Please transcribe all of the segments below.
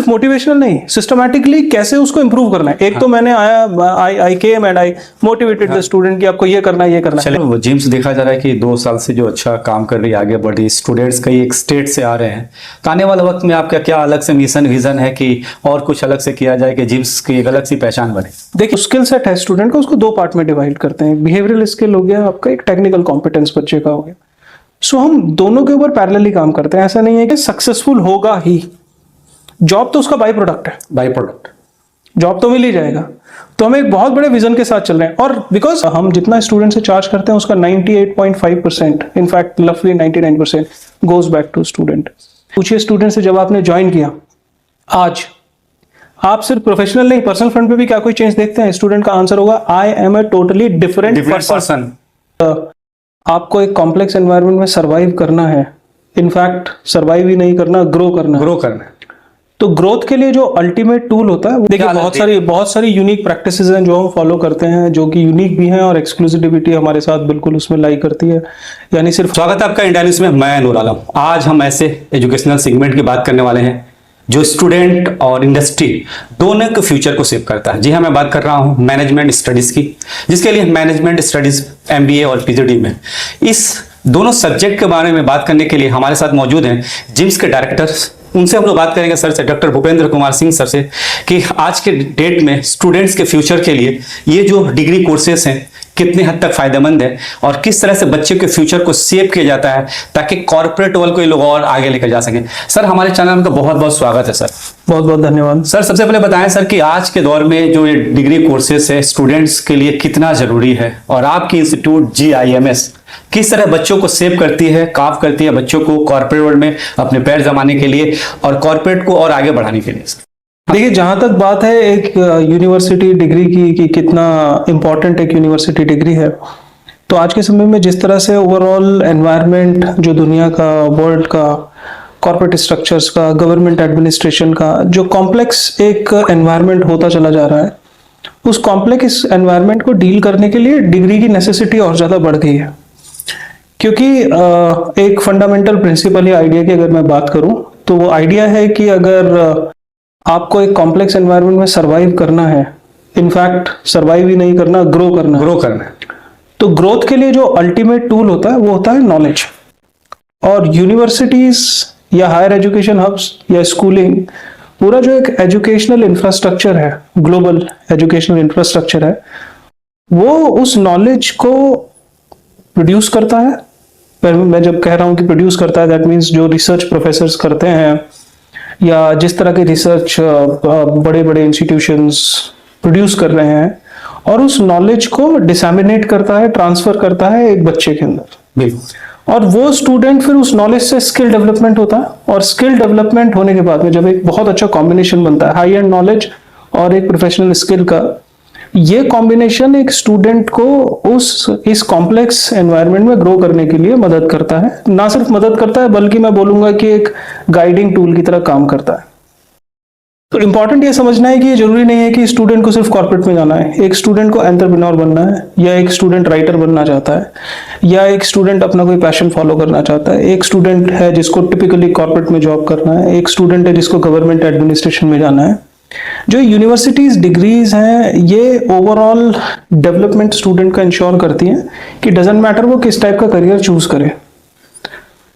सिर्फ मोटिवेशनल नहीं, सिस्टमैटिकली कैसे उसको इंप्रूव करना है। एक तो मैंने I came and I motivated the student कि आपको ये करना है, ये करना है। चलो जिम्स देखा जा रहा है कि 2 साल से जो अच्छा काम कर रही है, आगे बढ़ रही, स्टूडेंट्स कई एक स्टेट से आ रहे हैं, तो आने वाले वक्त में आपका क्या अलग से मिशन विजन है कि और कुछ अलग से किया जाए कि जिम्स की एक अलग सी पहचान बने? देखिए, स्किल सेट है स्टूडेंट का, उसको 2 पार्ट में डिवाइड करते हैं। बिहेवियरल स्किल हो गया आपका, एक टेक्निकल कॉम्पिटेंस बच्चे का हो गया। सो हम दोनों के ऊपर पैरेलली काम करते हैं। ऐसा नहीं है कि सक्सेसफुल होगा ही, जॉब तो उसका बाई प्रोडक्ट है, बाई प्रोडक्ट जॉब तो मिल ही जाएगा। तो हम एक बहुत बड़े विजन के साथ चल रहे हैं, और बिकॉज हम जितना स्टूडेंट से चार्ज करते हैं उसका 98.5%, इनफैक्ट लफली 99% गोज बैक टू स्टूडेंट। पूछिए स्टूडेंट से, जब आपने ज्वाइन किया, आज आप सिर्फ प्रोफेशनल नहीं, पर्सनल फ्रंट पे भी क्या कोई चेंज देखते हैं? स्टूडेंट का आंसर होगा, I am a totally different person. आपको एक कॉम्प्लेक्स एनवायरनमेंट में सर्वाइव करना है, इनफैक्ट सर्वाइव ही नहीं करना, ग्रो करना है। तो ग्रोथ के लिए जो अल्टीमेट टूल होता है, देखिए बहुत सारी यूनिक प्रैक्टिसेस हैं जो हम फॉलो करते हैं, जो कि यूनिक भी हैं, और एक्सक्लूसिविटी हमारे साथ बिल्कुल उसमें लाई करती है। यानी सिर्फ स्वागत है आपका इंडिया न्यूज़ में, मैं नूर आलम। आज हम ऐसे एजुकेशनल सेगमेंट की बात करने वाले हैं जो स्टूडेंट और इंडस्ट्री दोनों के फ्यूचर को सेव करता है। जी हाँ, मैं बात कर रहा हूँ मैनेजमेंट स्टडीज की, जिसके लिए मैनेजमेंट स्टडीज MBA और PGD में इस दोनों सब्जेक्ट के बारे में बात करने के लिए हमारे साथ मौजूद हैं जिम्स के डायरेक्टर्स। उनसे हम लोग बात करेंगे सर से, डॉक्टर भूपेंद्र कुमार सिंह सर से, कि आज के डेट में स्टूडेंट्स के फ्यूचर के लिए ये जो डिग्री कोर्सेस हैं कितने हद तक फायदेमंद है और किस तरह से बच्चे के फ्यूचर को सेव किया जाता है ताकि कॉर्पोरेट वर्ल्ड को ये लोग और आगे लेकर जा सकें। सर, हमारे चैनल में बहुत बहुत स्वागत है सर। बहुत बहुत धन्यवाद सर। सबसे पहले बताएं सर कि आज के दौर में जो ये डिग्री कोर्सेस है स्टूडेंट्स के लिए कितना जरूरी है, और आपकी इंस्टीट्यूट GIMS किस तरह बच्चों को सेव करती है, काफ करती है बच्चों को कॉर्पोरेट वर्ल्ड में अपने पैर जमाने के लिए और कॉर्पोरेट को और आगे बढ़ाने के लिए? देखिए, जहां तक बात है एक यूनिवर्सिटी डिग्री की कि कितना इंपॉर्टेंट एक यूनिवर्सिटी डिग्री है, तो आज के समय में जिस तरह से ओवरऑल एनवायरनमेंट जो दुनिया का, वर्ल्ड का, कॉर्पोरेट स्ट्रक्चर्स का, गवर्नमेंट एडमिनिस्ट्रेशन का जो कॉम्प्लेक्स एक एनवायरनमेंट होता चला जा रहा है, उस कॉम्प्लेक्स एनवायरनमेंट को डील करने के लिए डिग्री की नेसेसिटी और ज़्यादा बढ़ गई है। क्योंकि एक फंडामेंटल प्रिंसिपल या आइडिया की अगर मैं बात करूं, तो वो आइडिया है कि अगर आपको एक कॉम्प्लेक्स एनवायरनमेंट में सरवाइव करना है, इनफैक्ट सरवाइव ही नहीं करना, ग्रो करना है, तो ग्रोथ के लिए जो अल्टीमेट टूल होता है वो होता है नॉलेज। और यूनिवर्सिटीज या हायर एजुकेशन हब्स या स्कूलिंग, पूरा जो एक एजुकेशनल इंफ्रास्ट्रक्चर है, ग्लोबल एजुकेशनल इंफ्रास्ट्रक्चर है, वो उस नॉलेज को प्रोड्यूस करता है। पर मैं जब कह रहा हूं कि प्रोड्यूस करता है, दैट मीन्स जो रिसर्च प्रोफेसर्स करते हैं या जिस तरह के रिसर्च बड़े बड़े इंस्टीट्यूशंस प्रोड्यूस कर रहे हैं, और उस नॉलेज को डिसैमिनेट करता है, ट्रांसफर करता है एक बच्चे के अंदर। और वो स्टूडेंट फिर उस नॉलेज से स्किल डेवलपमेंट होता है, और स्किल डेवलपमेंट होने के बाद में जब एक बहुत अच्छा कॉम्बिनेशन बनता है हाई एंड नॉलेज और एक प्रोफेशनल स्किल का, ये कॉम्बिनेशन एक स्टूडेंट को इस कॉम्प्लेक्स एनवायरनमेंट में ग्रो करने के लिए मदद करता है। ना सिर्फ मदद करता है, बल्कि मैं बोलूंगा कि एक गाइडिंग टूल की तरह काम करता है। तो इंपॉर्टेंट ये समझना है कि ये जरूरी नहीं है कि स्टूडेंट को सिर्फ कॉर्पोरेट में जाना है। एक स्टूडेंट को एंटरप्रेन्योर बनना है, या एक स्टूडेंट राइटर बनना चाहता है, या एक स्टूडेंट अपना कोई पैशन फॉलो करना चाहता है, एक स्टूडेंट है जिसको टिपिकली कॉर्पोरेट में जॉब करना है, एक स्टूडेंट है जिसको गवर्नमेंट एडमिनिस्ट्रेशन में जाना है। जो यूनिवर्सिटीज डिग्रीज हैं, ये ओवरऑल डेवलपमेंट स्टूडेंट का इंश्योर करती हैं कि डजंट मैटर वो किस टाइप का करियर चूज करे,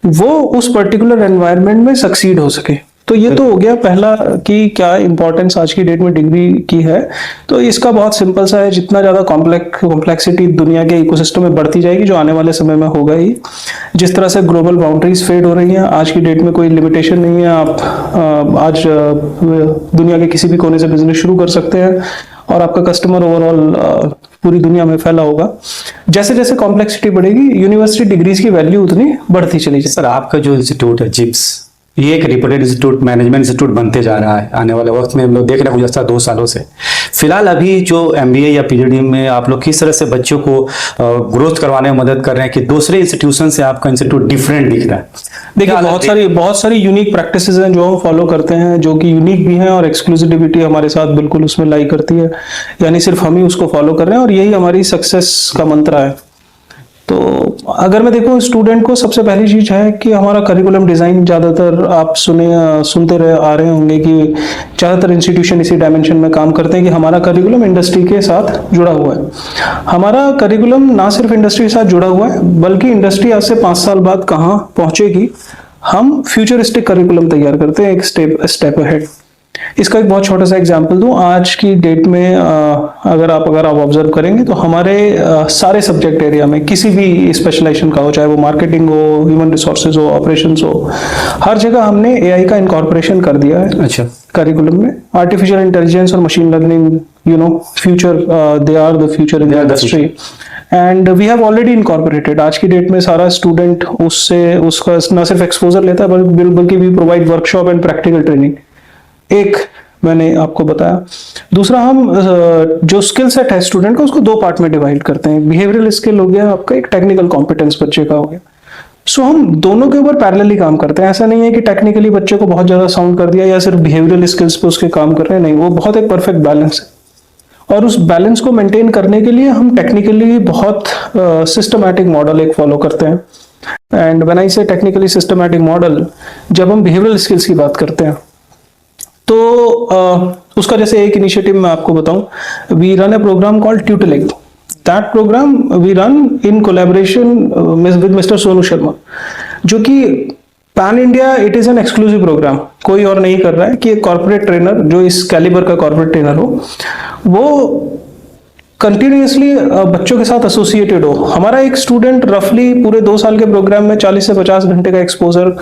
वो उस पर्टिकुलर एनवायरनमेंट में सक्सीड हो सके। तो ये तो हो गया पहला कि क्या इंपॉर्टेंस आज की डेट में डिग्री की है। तो इसका बहुत सिंपल सा है, जितना ज्यादा कॉम्प्लेक्सिटी दुनिया के इकोसिस्टम में बढ़ती जाएगी, जो आने वाले समय में होगा ही, जिस तरह से ग्लोबल बाउंड्रीज फेड हो रही हैं, आज की डेट में कोई लिमिटेशन नहीं है। आप आज दुनिया के किसी भी कोने से बिजनेस शुरू कर सकते हैं और आपका कस्टमर ओवरऑल पूरी दुनिया में फैला होगा। जैसे जैसे कॉम्प्लेक्सिटी बढ़ेगी, यूनिवर्सिटी डिग्रीज की वैल्यू उतनी बढ़ती चली जाएगी। सर, आपका जो इंस्टीट्यूट है जिम्स, ये एक रिपोर्टेड इंस्टीट्यूट, मैनेजमेंट इंस्टीट्यूट बनते जा रहा है। आने वाले वक्त में हम लोग देख रहे हैं गुज़श्ता 2 सालों से। फिलहाल अभी जो MBA या PGD में आप लोग किस तरह से बच्चों को ग्रोथ करवाने में मदद कर रहे हैं कि दूसरे इंस्टीट्यूशन से आपका इंस्टीट्यूट डिफरेंट दिख रहा है? देखिए, बहुत सारी यूनिक प्रैक्टिसेस हैं जो हम फॉलो करते हैं, जो कि यूनिक भी हैं, और एक्सक्लूसिविटी हमारे साथ बिल्कुल उसमें लाई करती है। यानी सिर्फ हम ही उसको फॉलो कर रहे हैं, और यही हमारी सक्सेस का मंत्र है। तो अगर मैं देखूं स्टूडेंट को, सबसे पहली चीज है कि हमारा करिकुलम डिजाइन, ज्यादातर आप सुनते रहे आ रहे होंगे कि ज्यादातर इंस्टीट्यूशन इसी डायमेंशन में काम करते हैं कि हमारा करिकुलम इंडस्ट्री के साथ जुड़ा हुआ है। हमारा करिकुलम ना सिर्फ इंडस्ट्री के साथ जुड़ा हुआ है, बल्कि इंडस्ट्री आज से 5 साल बाद कहाँ पहुंचेगी, हम फ्यूचरिस्टिक करिकुलम तैयार करते हैं एक स्टेप अहेड। इसका एक बहुत छोटा सा एग्जांपल दूं, आज की डेट में अगर आप ऑब्जर्व करेंगे तो हमारे सारे सब्जेक्ट एरिया में किसी भी स्पेशलाइजेशन का हो, चाहे वो मार्केटिंग हो, ह्यूमन रिसोर्सेज हो, ऑपरेशंस हो, हर जगह हमने एआई का इनकॉर्पोरेशन कर दिया है। अच्छा। करिकुलम में आर्टिफिशियल इंटेलिजेंस और machine learning, future, they are the future in the industry and we have already incorporated. आज की डेट में सारा स्टूडेंट उसका न सिर्फ एक्सपोजर लेता है बल्कि भी provide workshop and practical training. एक मैंने आपको बताया। दूसरा, हम जो स्किल सेट है स्टूडेंट का, उसको 2 पार्ट में डिवाइड करते हैं। बिहेवियरल स्किल हो गया आपका, एक टेक्निकल कॉम्पिटेंस बच्चे का हो गया। सो हम दोनों के ऊपर पैरेलली काम करते हैं। ऐसा नहीं है कि टेक्निकली बच्चे को बहुत ज्यादा साउंड कर दिया या सिर्फ बिहेवियरल स्किल्स पे उसके काम कर रहे हैं, नहीं, वो बहुत एक परफेक्ट बैलेंस है। और उस बैलेंस को मेंटेन करने के लिए हम टेक्निकली बहुत सिस्टमैटिक मॉडल एक फॉलो करते हैं। एंड व्हेन आई से टेक्निकली सिस्टमैटिक मॉडल, जब हम बिहेवियरल स्किल्स की बात करते हैं तो उसका जैसे एक इनिशिएटिव मैं आपको बताऊं, we run a program called Tutling. That program we run in collaboration with mister Sonu Sharma, जो कि pan India, it is an exclusive program, कोई और नहीं कर रहा है कि एक कॉर्पोरेट ट्रेनर जो इस कैलिबर का कॉर्पोरेट ट्रेनर हो, वो कंटिन्यूसली बच्चों के साथ एसोसिएटेड हो। हमारा एक स्टूडेंट रफली पूरे 2 साल के प्रोग्राम में 40 से 50 घंटे का exposure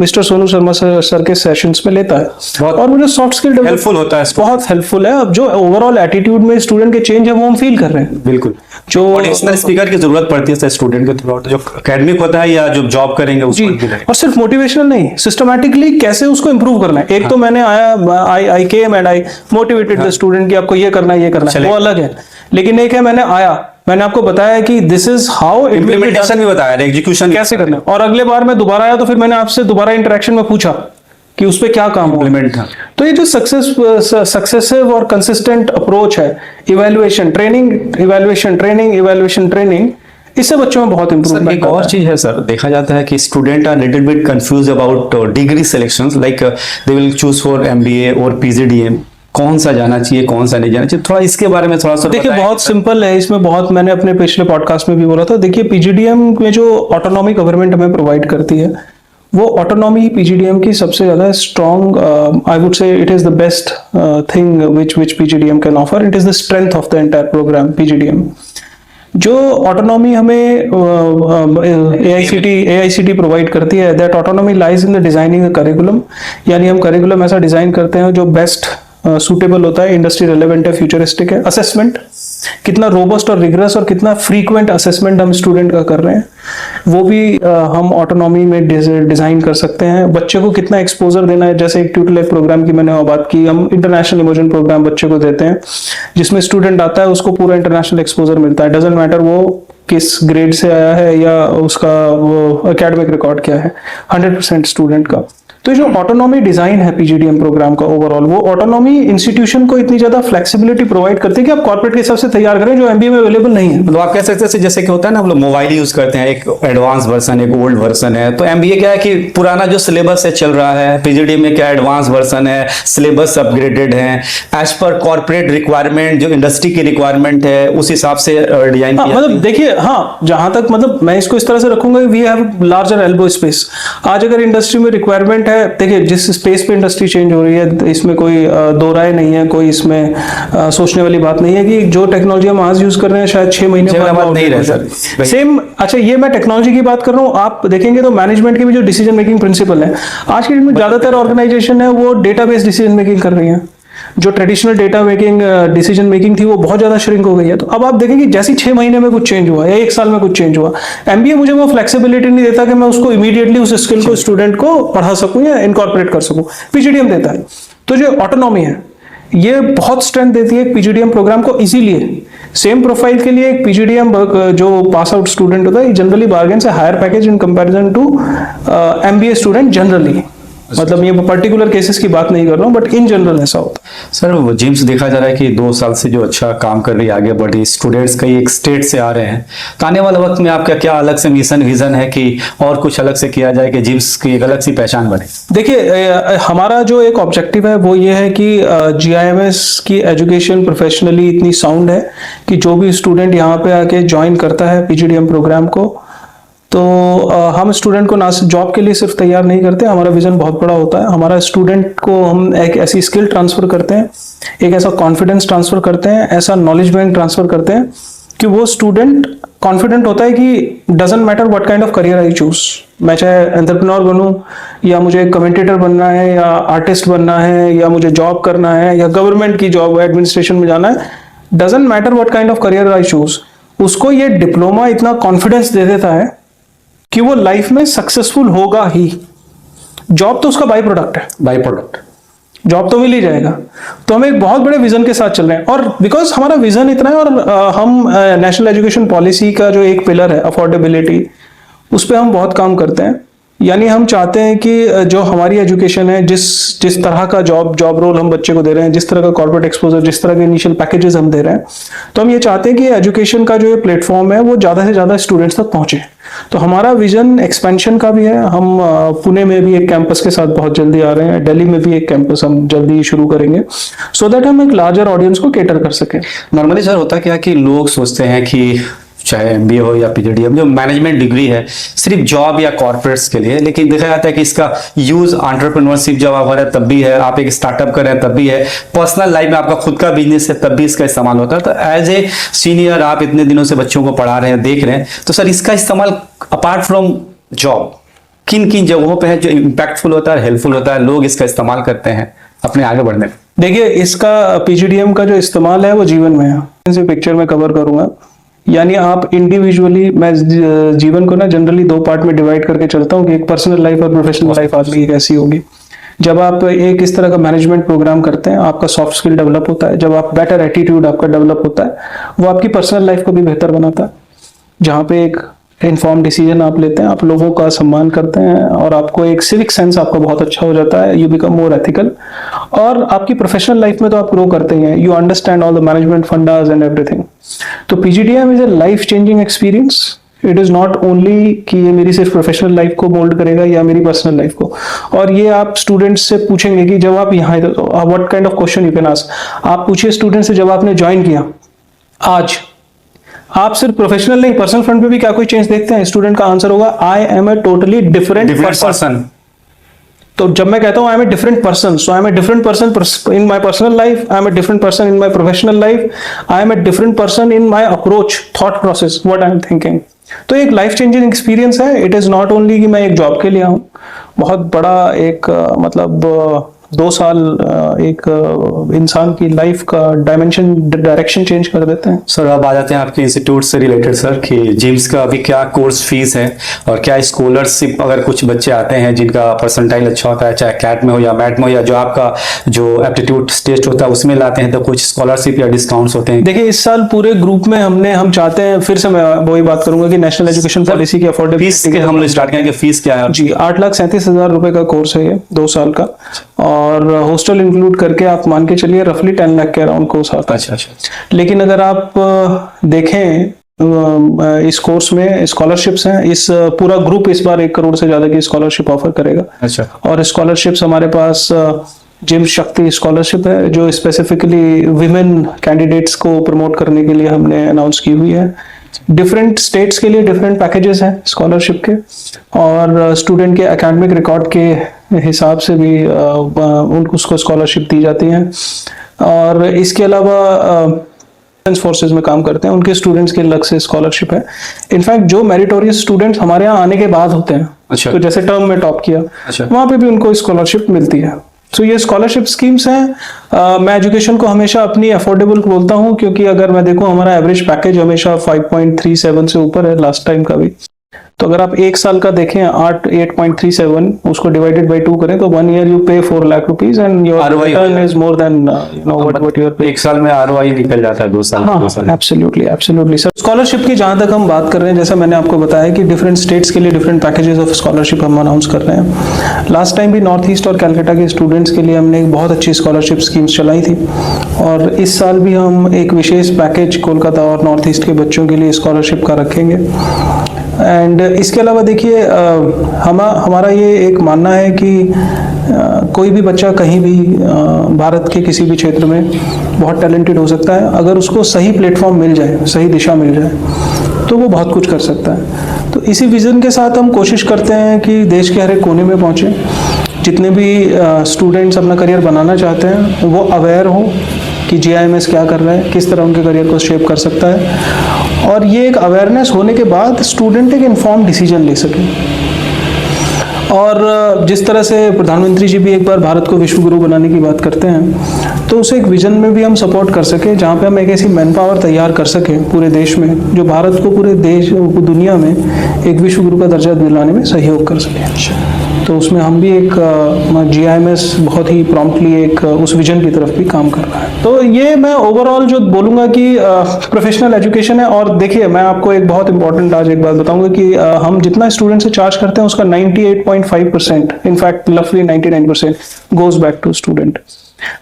mister Sonu Sharma sir के सेशंस में लेता है। और मुझे सॉफ्ट स्किल हेल्पफुल होता है, बहुत हेल्पफुल है। अब जो ओवरऑल एटीट्यूड में स्टूडेंट के चेंज है वो हम फील कर रहे हैं। बिल्कुल। जो मोटिवेशनल स्पीकर की जरूरत पड़ती है स्टूडेंट के थ्रू, जो एकेडमिक होता है या जो जॉब करेंगे उसको भी रहेगा। और सिर्फ मोटिवेशनल नहीं, सिस्टमैटिकली कैसे उसको इंप्रूव करना है। एक तो मैंने I came and I motivated the student कि आपको ये करना है, ये करना है, वो अलग है। लेकिन एक है, मैंने आपको बताया कि दिस इज हाउ इम्प्लीमेंटेशन भी बताया, एग्जीक्यूशन कैसे करना है। और अगले बार मैं दोबारा आया तो फिर मैंने आपसे दोबारा इंटरेक्शन में पूछा कि उस पे क्या काम इम्प्लीमेंट था। तो ये जो सक्सेसिव और कंसिस्टेंट अप्रोच है, इवैल्यूएशन ट्रेनिंग, इससे बच्चों में बहुत इंप्रूवमेंट। एक और चीज है सर, देखा जाता है कि student are little bit confuse about degree selections, like they will choose for MBA और पीजीडीएम, कौन सा जाना चाहिए, कौन सा नहीं जाना चाहिए, थोड़ा इसके बारे में थोड़ा सा देखिए। बहुत सिंपल है, इसमें बहुत, मैंने अपने पिछले पॉडकास्ट में भी बोला था। देखिए, पीजीडीएम में जो ऑटोनॉमी गवर्नमेंट हमें प्रोवाइड करती है, वो ऑटोनॉमी पीजीडीएम की सबसे ज्यादा strong, I would say it is the best thing which PGDM can offer. It is the strength of the entire program PGDM. जो ऑटोनॉमी हमें एआईसीटी प्रोवाइड करती है, that autonomy lies in the designing the curriculum. यानी हम curriculum ऐसा design करते हैं जो बेस्ट सूटेबल होता है, इंडस्ट्री रेलेवेंट है, फ्यूचरिस्टिक है। असेसमेंट कितना रोबस्ट और रिगरस और कितना फ्रीक्वेंट असेसमेंट हम स्टूडेंट का कर रहे हैं, वो भी हम ऑटोनॉमी में डिजाइन कर सकते हैं। बच्चे को कितना एक्सपोजर देना है, जैसे एक ट्यूटलेक प्रोग्राम की मैंने बात की, हम इंटरनेशनल इमर्जन प्रोग्राम बच्चे को देते हैं, जिसमें स्टूडेंट आता है उसको पूरा इंटरनेशनल एक्सपोजर मिलता है। डजंट मैटर वो किस ग्रेड से आया है या उसका वो एकेडमिक रिकॉर्ड क्या है, 100% स्टूडेंट का। तो जो ऑटोनॉमी डिजाइन है पीजीडीएम प्रोग्राम का ओवरऑल, वो ऑटोनॉमी इंस्टीट्यूशन को इतनी ज्यादा फ्लेक्सिबिलिटी प्रोवाइड करती है कि आप कॉर्पोरेट के हिसाब से तैयार करें, जो एमबीए में अवेलेबल नहीं है। मतलब आप कह सकते हैं जैसे कि होता है ना, हम लोग मोबाइल यूज करते हैं, एक एडवांस वर्जन, एक ओल्ड वर्जन है। तो एमबीए क्या है कि पुराना जो सिलेबस है चल रहा है, पीजीडीएम में क्या एडवांस वर्जन है, सिलेबस अपग्रेडेड है, एज पर कॉर्पोरेट रिक्वायरमेंट, जो इंडस्ट्री की रिक्वायरमेंट है उस हिसाब से डिजाइन किया। मतलब देखिए, हाँ, जहां तक मतलब मैं इसको इस तरह से रखूंगा, we have larger elbow space. आज अगर इंडस्ट्री में रिक्वायरमेंट है, देखिए जिस स्पेस पे इंडस्ट्री चेंज हो रही है, इसमें कोई दो राय नहीं है, कोई इसमें सोचने वाली बात नहीं है कि जो टेक्नोलॉजी हम आज यूज कर रहे हैं शायद 6 महीने बाद नहीं रहे सर। सेम। अच्छा, ये मैं टेक्नोलॉजी की बात कर रहा हूँ। आप देखेंगे तो मैनेजमेंट की भी जो डिसीजन मेकिंग प्रिंसिपल है, आज के डेट में ज्यादातर ऑर्गेनाइजेशन है वो डेटाबेस डिसीजन मेकिंग कर रही है। जो traditional data making decision making थी वो बहुत ज्यादा श्रिंक हो गई है। तो अब आप देखेंगे जैसे 6 महीने में कुछ चेंज हुआ या 1 साल में कुछ चेंज हुआ, एमबीए मुझे वो फ्लेक्सिबिलिटी नहीं देता कि मैं उसको इमीडिएटली उस स्किल को स्टूडेंट को पढ़ा सकूं या इनकॉर्पोरेट कर सकूं। पीजीडीएम देता है। तो जो ऑटोनॉमी है ये बहुत स्ट्रेंथ देती है पीजीडीएम प्रोग्राम को। इसीलिए सेम प्रोफाइल के लिए एक पीजीडीएम जो पास आउट स्टूडेंट होता है जनरली बार्गेन से higher package in comparison to MBA student generally. मतलब ये पर्टिकुलर केसेस की बात नहीं कर रहा हूँ, बट इन जनरल ऐसा होता है। सर जिम्स देखा जा रहा है कि 2 साल से जो अच्छा काम कर रही है, आगे बढ़ रही, स्टूडेंट्स कई एक स्टेट से आ रहे हैं, तो आने वाले वक्त में आपका क्या अलग से मिशन विजन है कि और कुछ अलग से किया जाए कि जिम्स की एक अलग सी पहचान बने? देखिए, हमारा जो एक ऑब्जेक्टिव है वो ये है कि GIMS की एजुकेशन प्रोफेशनली इतनी साउंड है कि जो भी स्टूडेंट यहाँ पे आके ज्वाइन करता है PGDM प्रोग्राम को, तो हम स्टूडेंट को ना जॉब के लिए सिर्फ तैयार नहीं करते, हमारा विजन बहुत बड़ा होता है। हमारा स्टूडेंट को हम एक ऐसी स्किल ट्रांसफर करते हैं, एक ऐसा कॉन्फिडेंस ट्रांसफर करते हैं, ऐसा नॉलेज बैंक ट्रांसफर करते हैं कि वो स्टूडेंट कॉन्फिडेंट होता है कि doesn't matter what kind of career I choose, मैं चाहे एंटरप्रेन्योर बनूं या मुझे कमेंटेटर बनना है या आर्टिस्ट बनना है या मुझे जॉब करना है या गवर्नमेंट की जॉब एडमिनिस्ट्रेशन में जाना है, doesn't matter what kind of career I choose. उसको ये डिप्लोमा इतना कॉन्फिडेंस दे देता है कि वो लाइफ में सक्सेसफुल होगा ही। जॉब तो उसका बाई प्रोडक्ट है, बाई प्रोडक्ट, जॉब तो मिल ही जाएगा। तो हम एक बहुत बड़े विजन के साथ चल रहे हैं, और बिकॉज हमारा विजन इतना है, और हम नेशनल एजुकेशन पॉलिसी का जो एक पिलर है अफोर्डेबिलिटी, उस पर हम बहुत काम करते हैं। यानी हम चाहते हैं कि जो हमारी एजुकेशन है, जिस तरह का जॉब रोल हम बच्चे को दे रहे हैं, जिस तरह का कॉर्पोरेट एक्सपोजर, जिस तरह के इनिशियल पैकेजेस हम दे रहे हैं, तो हम ये चाहते हैं कि एजुकेशन का जो ये प्लेटफॉर्म है वो ज़्यादा से ज़्यादा स्टूडेंट्स तक पहुंचे। तो हमारा विजन एक्सपेंशन का भी है। हम पुणे में भी एक कैंपस के साथ बहुत जल्दी आ रहे हैं, दिल्ली में भी एक कैंपस हम जल्दी शुरू करेंगे, सो दैट हम एक लार्जर ऑडियंस को केटर कर सकें। नॉर्मली सर होता क्या कि लोग सोचते हैं कि चाहे MBA हो या PGDM, जो मैनेजमेंट डिग्री है सिर्फ जॉब या कॉर्पोरेट्स के लिए, लेकिन देखा जाता है कि इसका यूज एंटरप्रेन्योरशिप जब आप हो रहे हैं तब भी है, आप एक स्टार्टअप कर रहे हैं तब भी है, पर्सनल लाइफ में आपका खुद का बिजनेस है तब भी इसका इस्तेमाल होता है। तो एज ए सीनियर आप इतने दिनों से बच्चों को पढ़ा रहे हैं, देख रहे हैं, तो सर इसका इस्तेमाल अपार्ट फ्रॉम जॉब किन किन जगहों पे है जो इम्पैक्टफुल होता है, हेल्पफुल होता है, लोग इसका इस्तेमाल करते हैं अपने आगे बढ़ने में? देखिए, इसका PGDM का जो इस्तेमाल है वो जीवन में है, इसे पिक्चर में कवर करूंगा। यानी आप इंडिविजुअली, मैं जीवन को ना जनरली 2 पार्ट में डिवाइड करके चलता हूँ कि एक पर्सनल लाइफ और प्रोफेशनल लाइफ आदमी की कैसी होगी। जब आप एक इस तरह का मैनेजमेंट प्रोग्राम करते हैं, आपका सॉफ्ट स्किल डेवलप होता है, जब आप बेटर एटीट्यूड आपका डेवलप होता है, वो आपकी पर्सनल लाइफ को भी बेहतर बनाता है, जहाँ पे एक इन्फॉर्म डिसीजन आप लेते हैं, आप लोगों का सम्मान करते हैं, और आपको एक सिविक सेंस आपका बहुत अच्छा हो जाता है, यू बिकम मोर एथिकल। और आपकी प्रोफेशनल लाइफ में तो आप ग्रो करते हैं, you understand all the management fundas and everything. तो PGDM is a life changing experience. It is not only कि ये मेरी सिर्फ प्रोफेशनल लाइफ को मोल्ड करेगा या मेरी पर्सनल लाइफ को। और ये आप स्टूडेंट्स से पूछेंगे कि जब आप यहाँ, what kind of question you can ask, आप पूछिए स्टूडेंट से, जब आपने ज्वाइन किया आज, आप सिर्फ प्रोफेशनल नहीं, पर्सनल फ्रंट पे भी क्या कोई चेंज देखते हैं? स्टूडेंट का आंसर होगा, I am a totally different person. तो जब मैं कहता हूं I am a different person, so I am a different person in my personal life, I am a different person in my professional life, I am a different person in my approach, thought process, what I am thinking. तो एक life changing experience है। It is not only कि मैं एक job के लिए आऊं, बहुत बड़ा एक मतलब 2 साल एक इंसान की लाइफ का डायरेक्शन चेंज कर देते हैं। सर अब आ जाते हैं आपके इंस्टीट्यूट से रिलेटेड सर, कि जिम्स का अभी क्या कोर्स फीस है और क्या स्कॉलरशिप, अगर कुछ बच्चे आते हैं जिनका परसेंटाइल अच्छा होता है, चाहे कैट में हो या मैट में हो, या जो आपका जो एप्टीट्यूड टेस्ट होता है उसमें लाते हैं, तो कुछ स्कॉलरशिप या डिस्काउंट्स होते हैं? देखिए, इस साल पूरे ग्रुप में हम चाहते हैं, फिर से मैं वही बात करूंगा कि नेशनल एजुकेशन पॉलिसी की अफोर्डेबिलिटी फीस के हम लोग स्टार्ट करेंगे, फीस क्या है? जी, 8,37,000 रुपए का कोर्स है ये, 2 साल का, और हॉस्टल इंक्लूड करके आप मान के चलिए रफली 10 लाख के अराउंड कोर्स आता है। अच्छा। लेकिन अगर आप देखें, इस कोर्स में स्कॉलरशिप्स हैं, इस पूरा ग्रुप इस बार 1 करोड़ से ज्यादा की स्कॉलरशिप ऑफर करेगा। अच्छा। और स्कॉलरशिप्स हमारे पास जिम शक्ति स्कॉलरशिप है, जो स्पेसिफिकली विमेन कैंडिडेट्स को प्रमोट करने के लिए हमने अनाउंस की हुई है। डिफरेंट स्टेट्स के लिए डिफरेंट पैकेजेस हैं स्कॉलरशिप के, और स्टूडेंट के एकेडमिक रिकॉर्ड के हिसाब से भी उसको स्कॉलरशिप दी जाती है। और इसके अलावा डिफेंस फोर्सेज में काम करते हैं, उनके स्टूडेंट्स के अलग से स्कॉलरशिप है। इनफैक्ट जो मेरिटोरियस स्टूडेंट्स हमारे यहाँ आने के बाद होते हैं, अच्छा, तो जैसे टर्म में टॉप किया, अच्छा, वहाँ पे भी उनको स्कॉलरशिप मिलती है। तो ये स्कॉलरशिप स्कीम्स हैं। मैं एजुकेशन को हमेशा अपनी अफोर्डेबल बोलता हूँ, क्योंकि अगर मैं देखूँ हमारा एवरेज पैकेज हमेशा 5.37 से ऊपर है, लास्ट टाइम का भी। तो अगर आप एक साल का देखें 8.37 उसको डिवाइडेड बाई 2 करें तो 1 year you pay 4 lakh rupees and your ROI return is more than what you are paying. एक साल में ROI निकल जाता है 2 साल, हाँ 2 साल। Absolutely sir. स्कॉलरशिप की जहाँ तक हम बात कर रहे हैं, जैसा मैंने आपको बताया कि डिफरेंट स्टेट्स के लिए डिफरेंट पैकेजेस ऑफ स्कॉलरशिप हम अनाउंस कर रहे हैं। लास्ट टाइम भी नॉर्थ ईस्ट और कलकत्ता के स्टूडेंट्स के लिए हमने एक बहुत अच्छी स्कॉलरशिप स्कीम्स चलाई थी, और इस साल भी हम एक विशेष पैकेज कोलकाता और नॉर्थ ईस्ट के बच्चों के लिए स्कॉलरशिप का रखेंगे। एंड इसके अलावा देखिए हमारा ये एक मानना है कि कोई भी बच्चा कहीं भी भारत के किसी भी क्षेत्र में बहुत टैलेंटेड हो सकता है, अगर उसको सही प्लेटफॉर्म मिल जाए, सही दिशा मिल जाए, तो वो बहुत कुछ कर सकता है। तो इसी विज़न के साथ हम कोशिश करते हैं कि देश के हर एक कोने में पहुँचें। जितने भी स्टूडेंट्स अपना करियर बनाना चाहते हैं वो अवेयर हों कि GIMS क्या कर रहा है, किस तरह उनके करियर को शेप कर सकता है, और ये एक अवेयरनेस होने के बाद स्टूडेंट एक इन्फॉर्म डिसीजन ले सके। और जिस तरह से प्रधानमंत्री जी भी एक बार भारत को विश्व गुरु बनाने की बात करते हैं, तो उसे एक विजन में भी हम सपोर्ट कर सके जहाँ पे हम एक ऐसी मैन पावर तैयार कर सकें पूरे देश में जो भारत को पूरे देश दुनिया में एक विश्व गुरु का दर्जा दिलाने में सहयोग कर सके। तो उसमें हम भी एक GIMS बहुत ही प्रॉम्प्टली एक उस विजन की तरफ भी काम कर रहा है। तो ये मैं ओवरऑल जो बोलूँगा कि प्रोफेशनल एजुकेशन है। और देखिए मैं आपको एक बहुत इंपॉर्टेंट आज एक बात बताऊंगा कि हम जितना स्टूडेंट से चार्ज करते हैं उसका 98.5%, इनफैक्ट लफली 99% गोज बैक टू स्टूडेंट।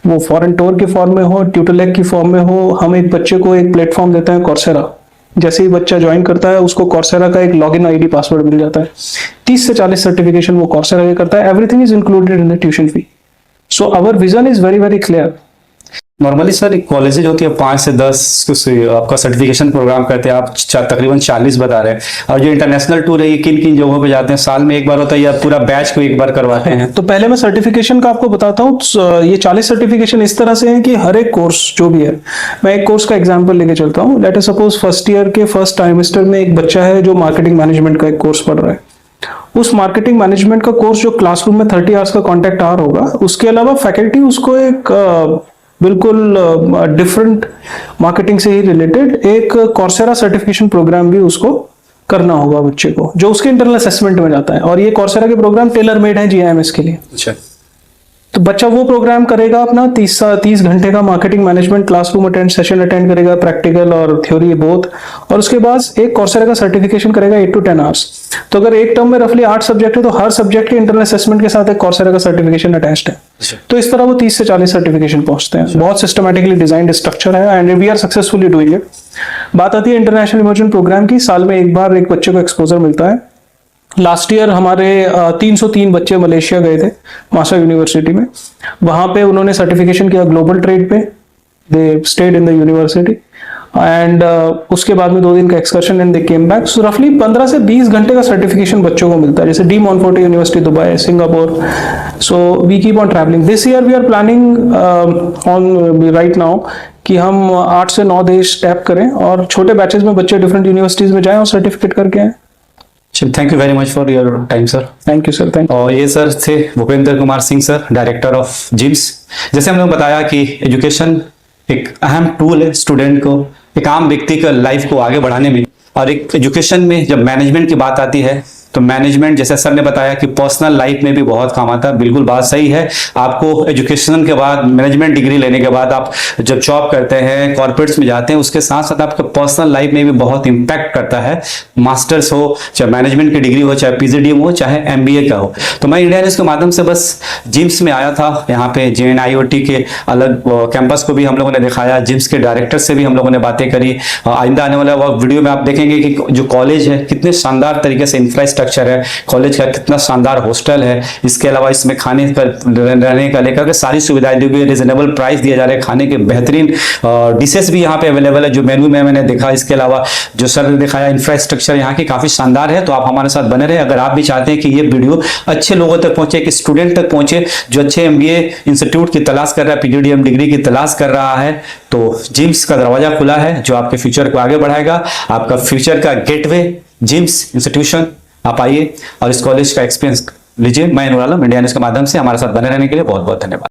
वो फॉरेन टूर के फॉर्म में हो, ट्यूटरलेक की फॉर्म में हो। हम एक बच्चे को एक प्लेटफॉर्म देते हैं कॉर्सेरा, जैसे ही बच्चा ज्वाइन करता है उसको कॉर्सेरा का एक लॉगिन ID पासवर्ड मिल जाता है। 30 से 40 सर्टिफिकेशन वो कॉर्सेरा के करता है। Everything is included in the tuition fee. So our vision is very very clear. Normally sir colleges होती है 5 से 10 आपका सर्टिफिकेशन प्रोग्राम करते हैं, आप तकरीबन 40 बता रहे हैं। और जो इंटरनेशनल टूर है ये किन किन जगहों पे जाते हैं, साल में एक बार होता है या पूरा बैच को एक बार करवाते हैं? तो पहले मैं सर्टिफिकेशन का आपको बताता हूँ। ये 40 सर्टिफिकेशन इस तरह से हैं कि हर एक कोर्स जो भी है, मैं एक कोर्स का एग्जाम्पल लेके चलता हूँ। Let us suppose first year के फर्स्ट टाइमेस्टर में एक बच्चा है जो मार्केटिंग मैनेजमेंट का एक कोर्स पढ़ रहा है। उस मार्केटिंग मैनेजमेंट का कोर्स जो क्लासरूम में 30 आवर्स का कॉन्टेक्ट आवर होगा, उसके अलावा फैकल्टी उसको एक बिल्कुल डिफरेंट मार्केटिंग से ही रिलेटेड एक कॉर्सेरा सर्टिफिकेशन प्रोग्राम भी उसको करना होगा बच्चे को, जो उसके इंटरनल असेसमेंट में जाता है। और ये कॉर्सेरा के प्रोग्राम टेलर मेड है GIMS के लिए। अच्छा। तो बच्चा वो प्रोग्राम करेगा अपना 30 घंटे का marketing management classroom session attend करेगा, प्रैक्टिकल और थ्योरी बोथ। और उसके बाद एक कॉर्सेरा का सर्टिफिकेशन करेगा 8 to 10 आवर्स। तो अगर एक टर्म में रफली 8 सब्जेक्ट है तो हर सब्जेक्ट के इंटरनल असेसमेंट के साथ एक कॉर्सेरा का सर्टिफिकेशन अटैच्ड है। तो इस तरह वो 30 से 40 सर्टिफिकेशन पहुंचते हैं। बहुत सिस्टमैटिकली डिजाइंड स्ट्रक्चर है and we are successfully doing it. बात आती है इंटरनेशनल इमर्जन प्रोग्राम की। साल में एक बार एक बच्चे को एक्सपोजर मिलता है। लास्ट ईयर हमारे 303 बच्चे मलेशिया गए थे मासा यूनिवर्सिटी में। वहां पे उन्होंने सर्टिफिकेशन किया ग्लोबल ट्रेड पे। They stayed in the university and उसके बाद में 2 दिन का excursion and they came back. So रफली 15 से 20 घंटे का सर्टिफिकेशन बच्चों को मिलता है, जैसे De Montfort University Dubai, Singapore. So we keep on travelling. This year we are planning on right now कि हम 8 से 9 देश टैप करें और छोटे बैचेस में बच्चे डिफरेंट यूनिवर्सिटीज में जाएं और सर्टिफिकेट करके आए। Thank you very much for your time sir. Thank you sir. Thank you. और ये सर थे Bhupendra Kumar Singh sir, director of JIMS. जैसे हमने बताया कि एजुकेशन एक अहम टूल है स्टूडेंट को, एक आम व्यक्ति का लाइफ को आगे बढ़ाने में। और एक एजुकेशन में जब मैनेजमेंट की बात आती है तो मैनेजमेंट, जैसे सर ने बताया कि पर्सनल लाइफ में भी बहुत काम आता है। बिल्कुल बात सही है। आपको एजुकेशन के बाद, मैनेजमेंट डिग्री लेने के बाद आप जब जॉब करते हैं, कॉर्पोरेट्स में जाते हैं, उसके साथ साथ आपके पर्सनल लाइफ में भी बहुत इंपैक्ट करता है। मास्टर्स हो, चाहे मैनेजमेंट की डिग्री हो, चाहे PGDM हो, चाहे MBA का हो। तो मैं इंडिया न्यूज़ के माध्यम से बस जिम्स में आया था। यहाँ पे JNIOT के अलग कैंपस को भी हम लोगों ने दिखाया, जिम्स के डायरेक्टर से भी हम लोगों ने बातें करी। आइंदा आने वाला वीडियो में आप देखेंगे कि जो कॉलेज है कितने शानदार तरीके से इंफ्रास्ट्रक्चर है, कॉलेज का कितना शानदार हॉस्टल है। इसके अलावा इसमें खाने का, रहने का लेकर के सारी सुविधाएं दी हुई, रिजनेबल प्राइस दिए जा रहे हैं। खाने के बेहतरीन डिशेस भी यहाँ पे अवेलेबल है जो मेन्यू में मैंने देखा। इसके अलावा जो सर ने दिखाया इंफ्रास्ट्रक्चर यहाँ की काफी शानदार है। तो आप हमारे साथ बने रहे। अगर आप भी चाहते हैं कि ये वीडियो अच्छे लोगों तक पहुंचे, कि स्टूडेंट तक पहुंचे जो अच्छे MBA इंस्टीट्यूट की तलाश कर रहा है, PGDM डिग्री की तलाश कर रहा है, तो जिम्स का दरवाजा खुला है जो आपके फ्यूचर को आगे बढ़ाएगा। आपका फ्यूचर का गेटवे जिम्स इंस्टीट्यूशन। आप आइए और इस कॉलेज का एक्सपीरियंस लीजिए। मैं नूर आलम, इंडिया न्यूज़ के माध्यम से हमारे साथ बने रहने के लिए बहुत बहुत धन्यवाद।